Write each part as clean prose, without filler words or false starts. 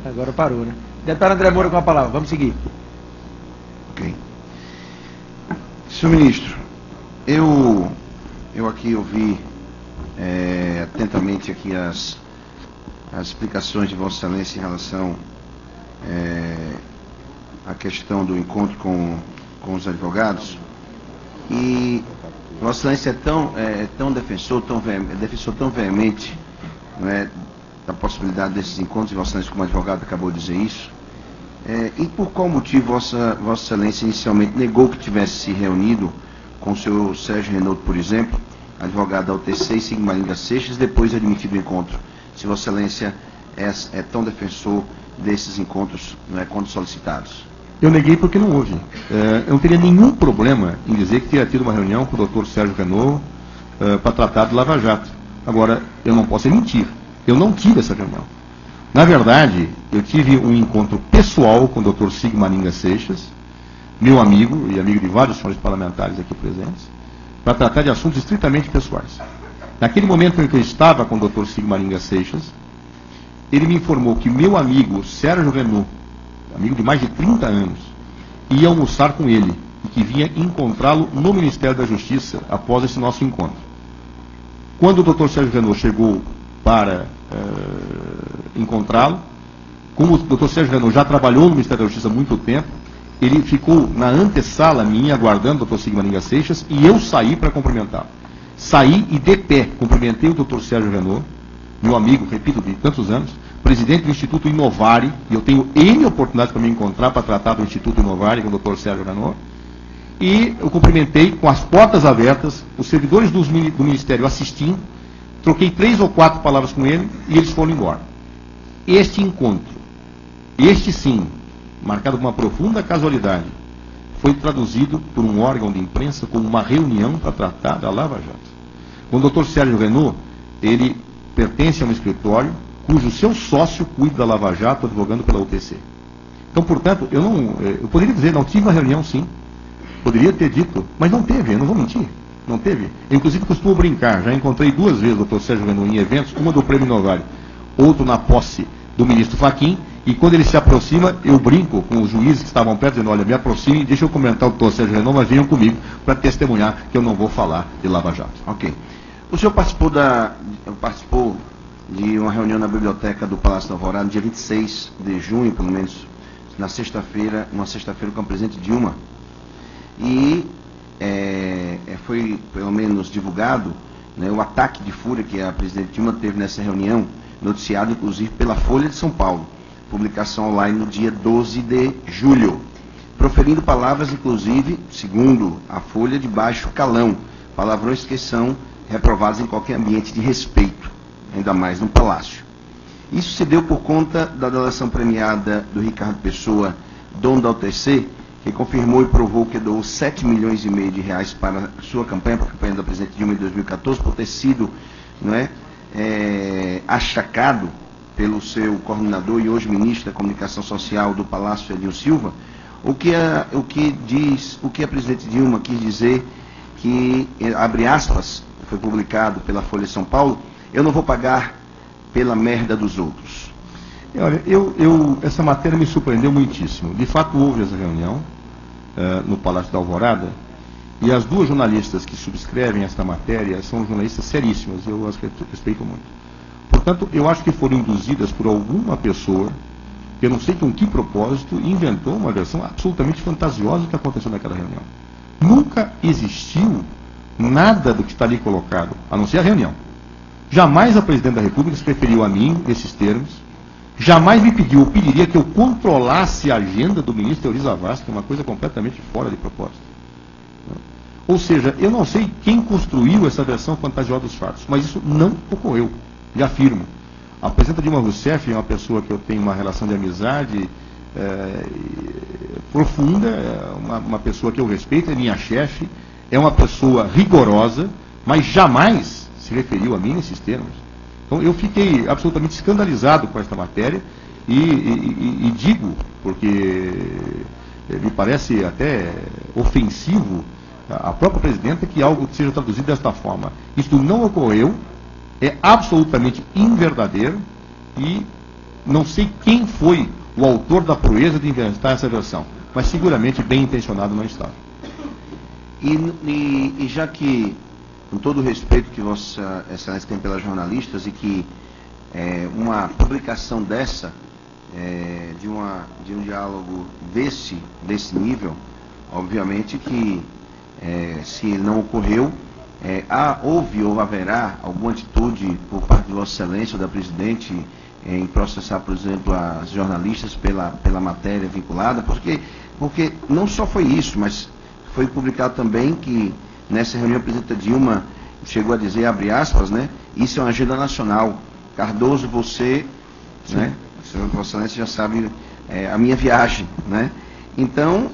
Agora parou, né? Deputado André Moura com a palavra. Vamos seguir. Ok. Senhor ministro, eu aqui ouvi atentamente aqui as explicações de Vossa Excelência em relação à questão do encontro com os advogados, e Vossa Excelência é tão defensor tão veemente, não é, da possibilidade desses encontros, e Vossa Excelência como advogado acabou de dizer isso. E por qual motivo Vossa Excelência inicialmente negou que tivesse se reunido com o senhor Sérgio Renaud, por exemplo, advogado da UTC, e Sigmaringa Seixas, depois admitido o encontro? Se Vossa Excelência é tão defensor desses encontros, não é, quando solicitados. Eu neguei porque não houve. Eu não teria nenhum problema em dizer que teria tido uma reunião com o doutor Sérgio Renaud para tratar de Lava Jato. Agora, eu não posso mentir. Eu não tive essa reunião. Na verdade, eu tive um encontro pessoal com o doutor Sigmaringa Seixas, meu amigo e amigo de vários senhores parlamentares aqui presentes, para tratar de assuntos estritamente pessoais. Naquele momento em que eu estava com o doutor Sigmaringa Seixas, ele me informou que meu amigo Sérgio Renaud, amigo de mais de 30 anos, ia almoçar com ele e que vinha encontrá-lo no Ministério da Justiça após esse nosso encontro. Quando o doutor Sérgio Renaud chegou para encontrá-lo, como o doutor Sérgio Renaud já trabalhou no Ministério da Justiça há muito tempo, ele ficou na antessala minha, aguardando o doutor Sigmaringa Seixas, e eu saí para cumprimentá-lo. Saí e, de pé, cumprimentei o doutor Sérgio Renaud, meu amigo, repito, de tantos anos, presidente do Instituto Inovare, e eu tenho N oportunidades para me encontrar para tratar do Instituto Inovare com o doutor Sérgio Renaud, e eu cumprimentei com as portas abertas, os servidores do Ministério assistindo, troquei 3 ou 4 palavras com ele e eles foram embora. Este encontro, este sim, marcado por uma profunda casualidade, foi traduzido por um órgão de imprensa como uma reunião para tratar da Lava Jato. O doutor Sérgio Renaud, ele pertence a um escritório cujo seu sócio cuida da Lava Jato, advogando pela UTC. Então, portanto, eu poderia dizer, não tive uma reunião, sim. Poderia ter dito, mas não teve, eu não vou mentir. Não teve. Eu, inclusive, costumo brincar. Já encontrei 2 vezes o doutor Sérgio Renaud em eventos, uma do Prêmio Inovare, outro na posse do ministro Fachin, e quando ele se aproxima, eu brinco com os juízes que estavam perto, dizendo, olha, me aproxime, deixa eu comentar o doutor Sérgio Renaud, mas venham comigo para testemunhar que eu não vou falar de Lava Jato. Ok. O senhor participou de uma reunião na biblioteca do Palácio da Alvorada, no dia 26 de junho, pelo menos, na sexta-feira, com a presidente Dilma, e foi, pelo menos, divulgado, né, o ataque de fúria que a presidente Dilma teve nessa reunião, noticiado, inclusive, pela Folha de São Paulo, publicação online no dia 12 de julho, proferindo palavras, inclusive, segundo a Folha, de baixo calão, palavrões que são reprovados em qualquer ambiente de respeito, ainda mais no Palácio. Isso se deu por conta da delação premiada do Ricardo Pessoa, dono da UTC, que confirmou e provou que doou 7,5 milhões de reais para a sua campanha, para a campanha da presidente Dilma em 2014, por ter sido, não é, achacado pelo seu coordenador e hoje ministro da Comunicação Social do Palácio, Edil Silva. O que a presidente Dilma quis dizer que, abre aspas, foi publicado pela Folha de São Paulo, eu não vou pagar pela merda dos outros. Olha, essa matéria me surpreendeu muitíssimo. De fato, houve essa reunião no Palácio da Alvorada, e as 2 jornalistas que subscrevem esta matéria são jornalistas seríssimas, eu as respeito muito. Portanto, eu acho que foram induzidas por alguma pessoa, que eu não sei com que propósito, inventou uma versão absolutamente fantasiosa do que aconteceu naquela reunião. Nunca existiu nada do que está ali colocado, a não ser a reunião. Jamais a presidente da República se referiu a mim nesses termos, jamais me pediu ou pediria que eu controlasse a agenda do ministro Euri Zavascki, que é uma coisa completamente fora de propósito. Ou seja, eu não sei quem construiu essa versão fantasiosa dos fatos, mas isso não ocorreu, já afirmo. A presidenta Dilma Rousseff é uma pessoa que eu tenho uma relação de amizade profunda, uma pessoa que eu respeito, é minha chefe, é uma pessoa rigorosa, mas jamais se referiu a mim nesses termos. Então eu fiquei absolutamente escandalizado com esta matéria e digo, porque me parece até ofensivo à própria presidenta que algo seja traduzido desta forma. Isto não ocorreu, é absolutamente inverdadeiro e Não sei quem foi o autor da proeza de inventar essa versão, mas seguramente bem intencionado não estava. E já que, com todo o respeito que Vossa Excelência tem pelas jornalistas, e que uma publicação dessa, de um diálogo desse nível, obviamente que, se não ocorreu, houve ou haverá alguma atitude por parte de Vossa Excelência ou da Presidente em processar, por exemplo, as jornalistas pela matéria vinculada, porque não só foi isso, mas foi publicado também que nessa reunião a presidenta Dilma chegou a dizer, abre aspas, né, isso é uma agenda nacional. Cardoso, você, né, Vossa Excelência já sabe a minha viagem, né? Então,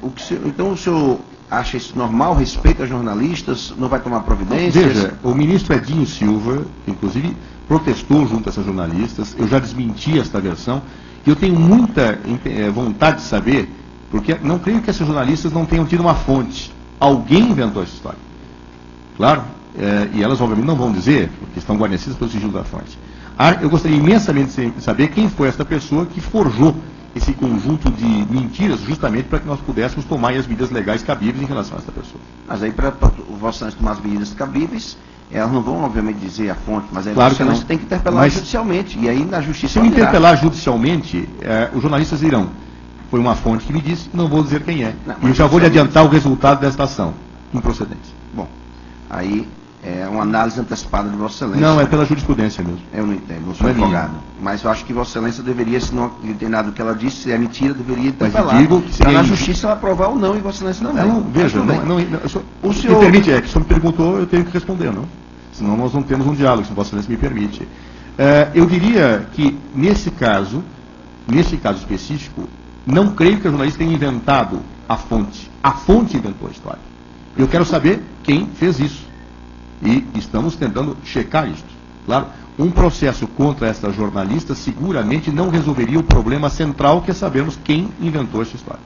o senhor acha isso normal, respeita jornalistas, não vai tomar providências? Veja, o ministro Edinho Silva, inclusive, protestou junto a essas jornalistas, eu já desmenti esta versão, e eu tenho muita vontade de saber, porque não creio que essas jornalistas não tenham tido uma fonte. Alguém inventou essa história. Claro, e elas obviamente não vão dizer, porque estão guarnecidas pelo sigilo da fonte. Eu gostaria imensamente de saber quem foi esta pessoa que forjou esse conjunto de mentiras, justamente para que nós pudéssemos tomar as medidas legais cabíveis em relação a essa pessoa. Mas aí, para o Vossa Excelência tomar as medidas cabíveis, elas não vão, obviamente, dizer a fonte, mas aí claro Vossa Excelência tem que interpelar judicialmente, e aí na justiça... Se eu interpelar judicialmente, os jornalistas dirão, foi uma fonte que me disse, não vou dizer quem é. Não, e eu já vou lhe adiantar o resultado desta ação, improcedente. Bom, aí é uma análise antecipada de Vossa Excelência. Não, é pela jurisprudência mesmo. Eu não entendo, não sou advogado. Mas eu acho que Vossa Excelência deveria, se não tem nada do que ela disse, se é mentira, deveria interpelar. Mas digo que para na justiça ela aprovar ou não, e Vossa Excelência não. Não, veja, o senhor me permite, que o senhor me perguntou, eu tenho que responder, não? Senão nós não temos um diálogo, se Vossa Excelência me permite. Eu diria que, nesse caso específico, não creio que a jornalista tenha inventado a fonte. A fonte inventou a história. Eu quero saber quem fez isso. E estamos tentando checar isso. Claro, um processo contra essa jornalista seguramente não resolveria o problema central, que é sabermos quem inventou essa história.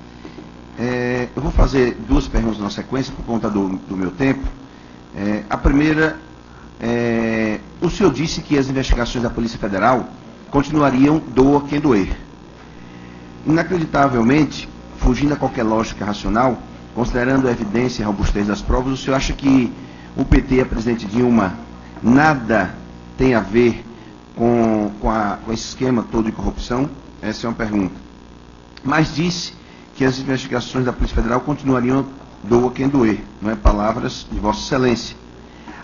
Eu vou fazer duas perguntas na sequência, por conta do meu tempo. A primeira, o senhor disse que as investigações da Polícia Federal continuariam doa quem doer. Inacreditavelmente, fugindo a qualquer lógica racional, considerando a evidência e a robustez das provas, o senhor acha que o PT e a presidente Dilma nada tem a ver com esse esquema todo de corrupção? Essa é uma pergunta. Mas disse que as investigações da Polícia Federal continuariam doa quem doer, não é palavras de Vossa Excelência.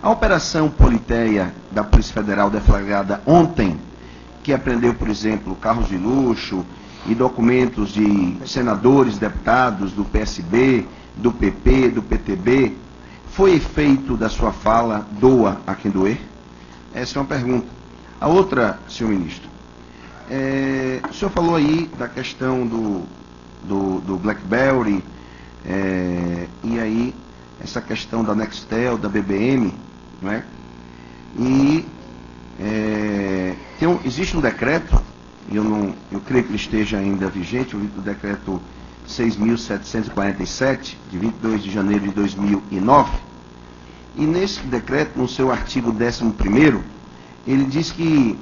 A operação Politeia da Polícia Federal deflagrada ontem, que apreendeu, por exemplo, carros de luxo e documentos de senadores, deputados do PSB, do PP, do PTB, foi efeito da sua fala, doa a quem doer? Essa é uma pergunta. A outra, senhor ministro, o senhor falou aí da questão do BlackBerry, e aí essa questão da Nextel, da BBM, não é? E existe um decreto, e eu creio que ele esteja ainda vigente, o decreto 6.747, de 22 de janeiro de 2009, e nesse decreto, no seu artigo 11º, ele diz que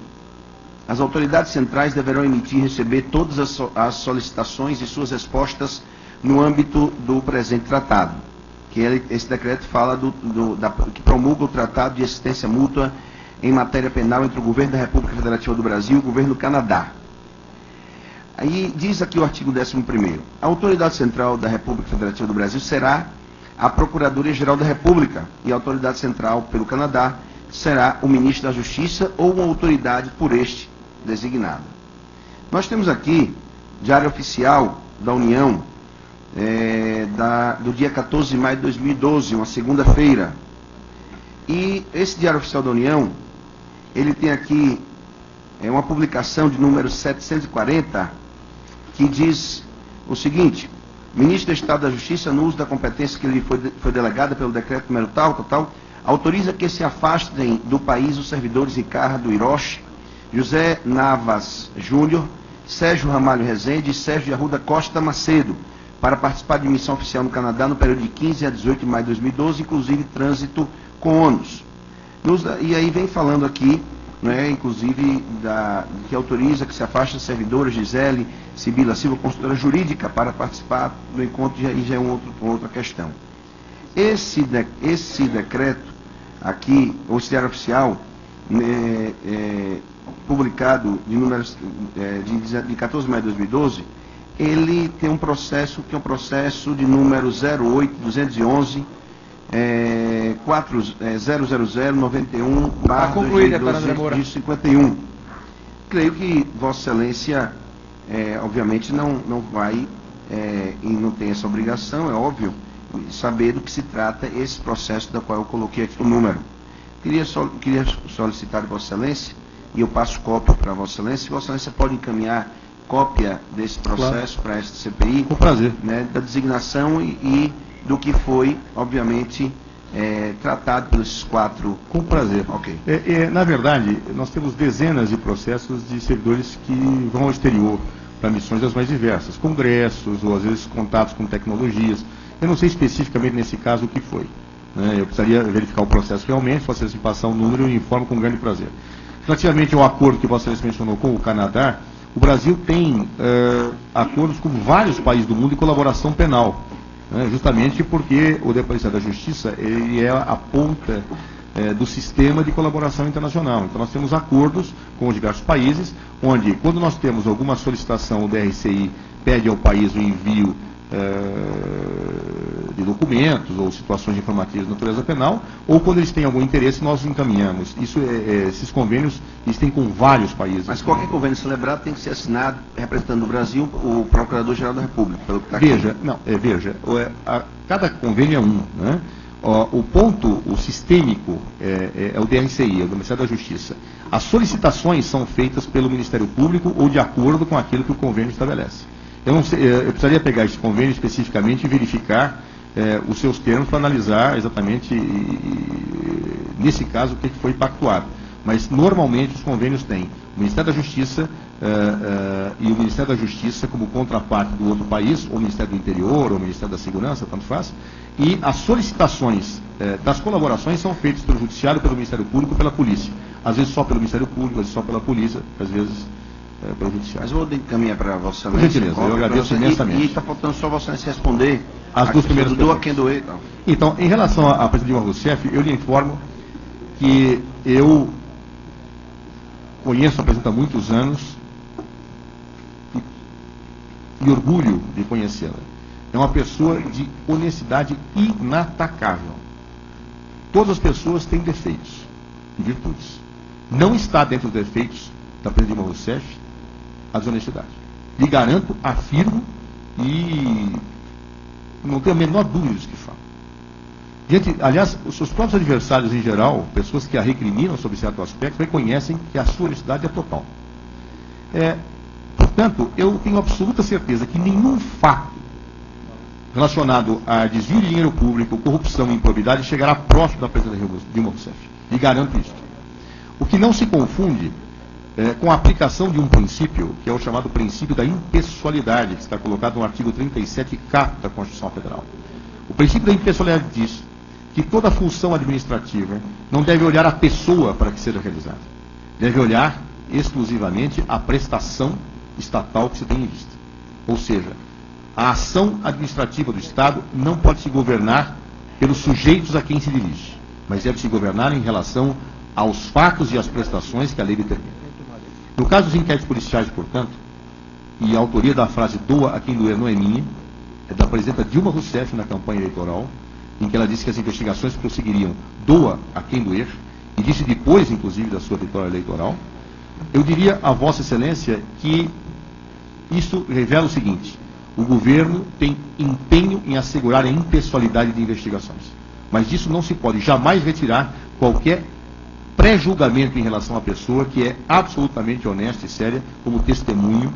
as autoridades centrais deverão emitir e receber todas as solicitações e suas respostas no âmbito do presente tratado, que esse decreto fala que promulga o Tratado de Assistência Mútua em matéria penal entre o Governo da República Federativa do Brasil e o Governo do Canadá. Aí diz aqui o artigo 11º, a autoridade central da República Federativa do Brasil será a Procuradoria-Geral da República, e a autoridade central pelo Canadá será o Ministro da Justiça ou uma autoridade por este designada. Nós temos aqui, Diário Oficial da União, do dia 14 de maio de 2012, uma segunda-feira. E esse Diário Oficial da União, ele tem aqui uma publicação de número 740, que diz o seguinte: Ministro do Estado da Justiça, no uso da competência que lhe foi delegada pelo decreto número tal, autoriza que se afastem do país os servidores Ricardo Hiroshi, José Navas Júnior, Sérgio Ramalho Rezende e Sérgio Arruda Costa Macedo, para participar de missão oficial no Canadá no período de 15 a 18 de maio de 2012, inclusive trânsito com ônus. E aí vem falando aqui né, inclusive que autoriza que se afaste a servidora Gisele Sibila Silva, consultora jurídica, para participar do encontro, já é outra questão. Esse decreto aqui, o Diário Oficial, publicado de 14 de maio de 2012, ele tem um processo que é um processo de número 08211 00091 Para concluir, deputado André Moura. 51. Creio que Vossa Excelência, obviamente, não vai e não tem essa obrigação, é óbvio, saber do que se trata esse processo da qual eu coloquei aqui o número. Queria solicitar de Vossa Excelência, e eu passo cópia para Vossa Excelência, se Vossa Excelência pode encaminhar cópia desse processo, claro, para esta CPI, com prazer, né, da designação e do que foi, obviamente, tratado pelos 4. Com prazer. Ok. Na verdade, nós temos dezenas de processos de servidores que vão ao exterior para missões das mais diversas, congressos, ou às vezes contatos com tecnologias. Eu não sei especificamente nesse caso o que foi, né? Eu precisaria verificar o processo realmente, se Vossa Excelência passar um número, eu informo com grande prazer. Relativamente ao acordo que Vossa Excelência mencionou com o Canadá, o Brasil tem acordos com vários países do mundo em colaboração penal, né? Justamente porque o Departamento da Justiça ele é a ponta do sistema de colaboração internacional. Então nós temos acordos com os diversos países, onde quando nós temos alguma solicitação, o DRCI pede ao país o envio de documentos ou situações informativas de natureza penal, ou quando eles têm algum interesse, nós encaminhamos. Esses convênios existem com vários países. Mas qualquer convênio celebrado tem que ser assinado, representando o Brasil, o Procurador-Geral da República, pelo que está aqui. Cada convênio é um, né? O ponto, o sistêmico, é o DRCI, é o Ministério da Justiça. As solicitações são feitas pelo Ministério Público ou de acordo com aquilo que o convênio estabelece. Eu precisaria pegar esse convênio especificamente e verificar os seus termos para analisar exatamente, nesse caso, o que foi pactuado. Mas, normalmente, os convênios têm o Ministério da Justiça e o Ministério da Justiça como contraparte do outro país, ou o Ministério do Interior, ou o Ministério da Segurança, tanto faz, e as solicitações das colaborações são feitas pelo Judiciário, pelo Ministério Público e pela Polícia. Às vezes só pelo Ministério Público, às vezes só pela Polícia, às vezes pelo Judiciário. Mas vou encaminhar para Vossa Excelência. Gentileza, eu agradeço imensamente. E está faltando só Vossa Excelência responder as duas primeiras do a quem doer. Então, em relação à presidente Dilma Rousseff, eu lhe informo que eu conheço a presidenta há muitos anos e orgulho de conhecê-la. É uma pessoa de honestidade inatacável. Todas as pessoas têm defeitos e virtudes. Não está dentro dos defeitos da presidente Dilma Rousseff a desonestidade. Lhe garanto, afirmo e não tenho a menor dúvida disso que falo. Aliás, os seus próprios adversários em geral, pessoas que a recriminam sobre certo aspecto, reconhecem que a sua honestidade é total. Portanto, eu tenho absoluta certeza que nenhum fato relacionado a desvio de dinheiro público, corrupção e improbidade chegará próximo da presidenta Dilma Rousseff. Lhe garanto isso. O que não se confunde com a aplicação de um princípio, que é o chamado princípio da impessoalidade, que está colocado no artigo 37K da Constituição Federal. O princípio da impessoalidade diz que toda função administrativa não deve olhar a pessoa para que seja realizada. Deve olhar exclusivamente a prestação estatal que se tem em vista. Ou seja, a ação administrativa do Estado não pode se governar pelos sujeitos a quem se dirige, mas deve se governar em relação aos fatos e às prestações que a lei determina. No caso dos inquéritos policiais, portanto, e a autoria da frase "doa a quem doer" não é minha, é da presidenta Dilma Rousseff na campanha eleitoral, em que ela disse que as investigações prosseguiriam "doa a quem doer", e disse depois, inclusive, da sua vitória eleitoral. Eu diria a Vossa Excelência que isso revela o seguinte: o governo tem empenho em assegurar a impessoalidade de investigações, mas disso não se pode jamais retirar qualquer pré-julgamento em relação à pessoa que é absolutamente honesta e séria como testemunho,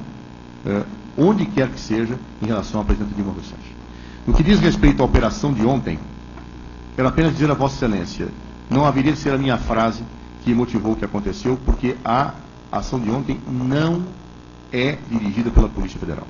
onde quer que seja, em relação à presidenta Dilma Rousseff. No que diz respeito à operação de ontem, quero apenas dizer a Vossa Excelência, não haveria de ser a minha frase que motivou o que aconteceu, porque a ação de ontem não é dirigida pela Polícia Federal.